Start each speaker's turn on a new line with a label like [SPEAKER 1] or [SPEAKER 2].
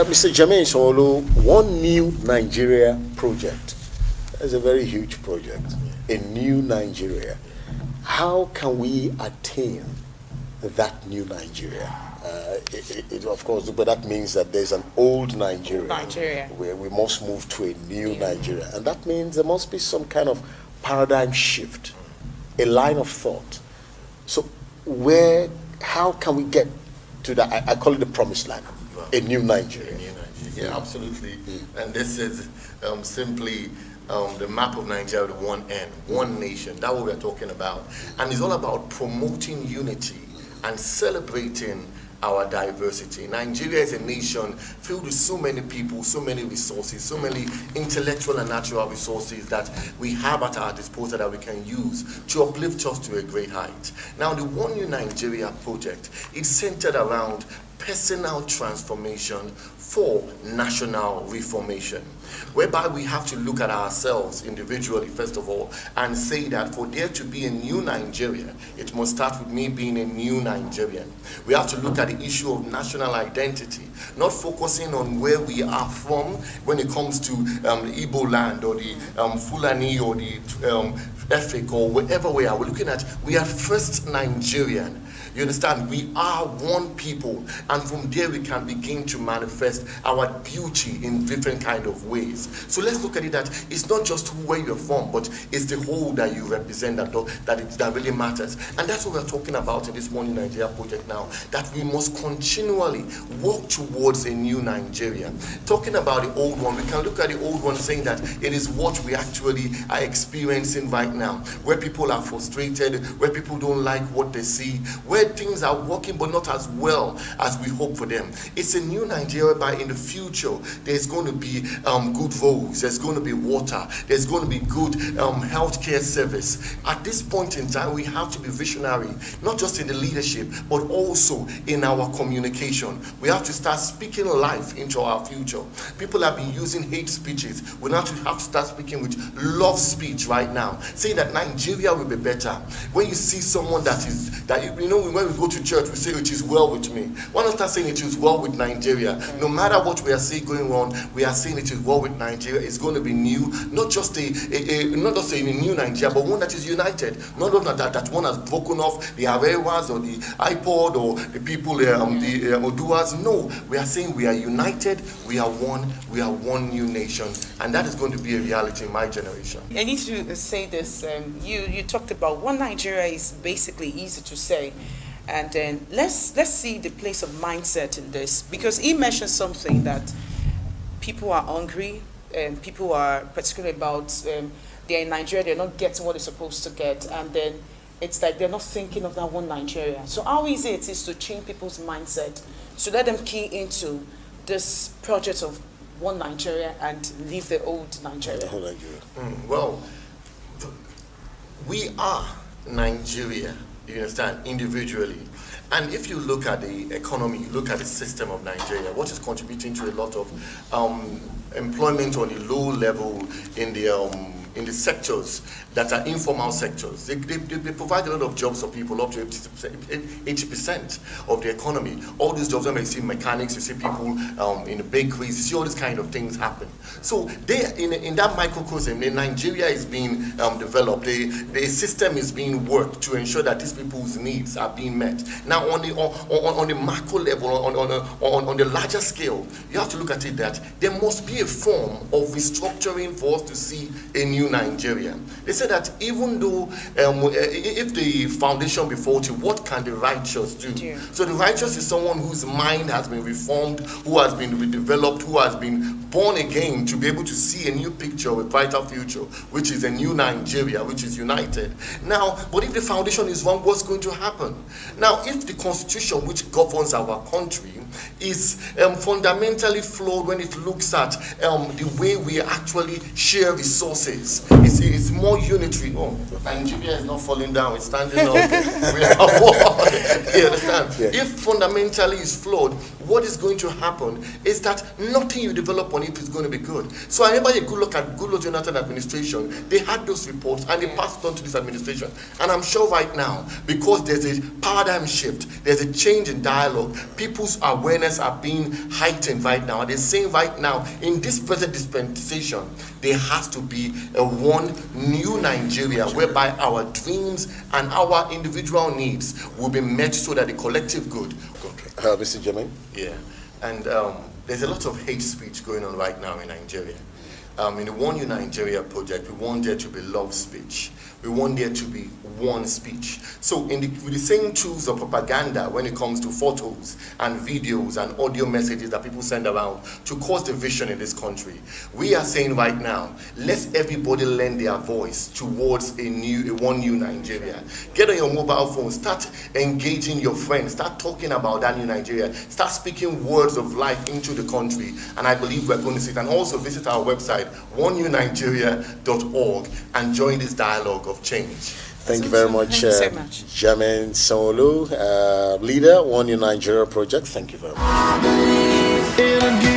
[SPEAKER 1] Mr. Jermaine Sanwoolu, One New Nigeria project is a very huge project. A new Nigeria. How can we attain that new Nigeria? Of course, but that means that there's an old Nigeria, where we must move to a new Nigeria. And that means there must be some kind of paradigm shift, a line of thought. So how can we get to that? I call it the promised land, a new Nigeria.
[SPEAKER 2] Yeah, absolutely. And this is simply the map of Nigeria with one end, one nation. That's what we're talking about. And it's all about promoting unity and celebrating our diversity. Nigeria is a nation filled with so many people, so many resources, so many intellectual and natural resources that we have at our disposal that we can use to uplift us to a great height. Now, the One New Nigeria project is centered around personal transformation for national reformation, whereby we have to look at ourselves individually, first of all, and say that for there to be a new Nigeria, it must start with me being a new Nigerian. We have to look at the issue of national identity, not focusing on where we are from when it comes to the Igbo land or the Fulani or the Efik or wherever we are. We're looking at, we are first Nigerian. You understand? We are one people, and from there we can begin to manifest our beauty in different kind of ways. So let's look at it that it's not just where you're from, but it's the whole that you represent that really matters. And that's what we're talking about in this One New Nigeria project now, that we must continually work towards a new Nigeria. Talking about the old one, we can look at the old one saying that it is what we actually are experiencing right now, where people are frustrated, where people don't like what they see, where things are working but not as well as we hope for them. It's a new Nigeria whereby in the future there's going to be good roads, there's going to be water, there's going to be good healthcare service. At this point in time, we have to be visionary, not just in the leadership, but also in our communication. We have to start speaking life into our future. People have been using hate speeches. We now have to start speaking with love speech right now, saying that Nigeria will be better. When you see someone when we go to church, we say it is well with me. Why not start saying it is well with Nigeria? No matter what we are seeing going on, we are saying it is well with Nigeria. It's going to be new, not just a new Nigeria, but one that is united. Not one that one has broken off the Arewas or the iPod or the people, the Oduas. No, we are saying we are united, we are one new nation, and that is going to be a reality in my generation.
[SPEAKER 3] I need to say this. You talked about one Nigeria is basically easy to say. And then let's see the place of mindset in this, because he mentioned something that people are hungry, and people are particularly about they're in Nigeria, they're not getting what they're supposed to get, and then it's like they're not thinking of that one Nigeria. So how easy it is to change people's mindset, to let them key into this project of one Nigeria and leave the old Nigeria?
[SPEAKER 2] Well, we are Nigeria. You understand, individually. And if you look at the economy, look at the system of Nigeria, what is contributing to a lot of employment on a low level in the sectors that are informal sectors. They provide a lot of jobs for people, up to 80% of the economy. All these jobs, you see mechanics, you see people in the bakeries, you see all these kind of things happen. So in that microcosm, Nigeria is being developed. The system is being worked to ensure that these people's needs are being met. Now on the macro level, on the larger scale, you have to look at it that there must be a form of restructuring for us to see a new Nigeria. They say that even though if the foundation be faulty, what can the righteous do? Yeah. So the righteous is someone whose mind has been reformed, who has been redeveloped, who has been born again to be able to see a new picture, a brighter future, which is a new Nigeria, which is united. Now, but if the foundation is wrong, what's going to happen? Now, if the constitution which governs our country is fundamentally flawed when it looks at the way we actually share resources, it's more unitary. Oh, Nigeria is not falling down, it's standing up. We are one. You understand? Yeah. If fundamentally is flawed, what is going to happen is that nothing you develop on it is going to be good. So I remember a good look at Goodluck Jonathan administration. They had those reports and they passed it on to this administration. And I'm sure right now, because there's a paradigm shift, there's a change in dialogue, people's awareness are being heightened right now. They're saying right now, in this present dispensation, there has to be a one new Nigeria whereby our dreams and our individual needs will be met so that the collective good.
[SPEAKER 1] Mr. Jermaine?
[SPEAKER 2] Yeah, and there's a lot of hate speech going on right now in Nigeria. In the One New Nigeria project, we want there to be love speech. We want there to be one speech. So with the same tools of propaganda when it comes to photos and videos and audio messages that people send around to cause division in this country, we are saying right now, let everybody lend their voice towards a one new Nigeria. Get on your mobile phone, start engaging your friends, start talking about that new Nigeria, start speaking words of life into the country, and I believe we're going to see it. And also visit our website, onenew.nigeria.org, and join this dialogue of change.
[SPEAKER 1] Thank you very much, Jermaine Sanwoolu, leader, One New Nigeria Project. Thank you very much.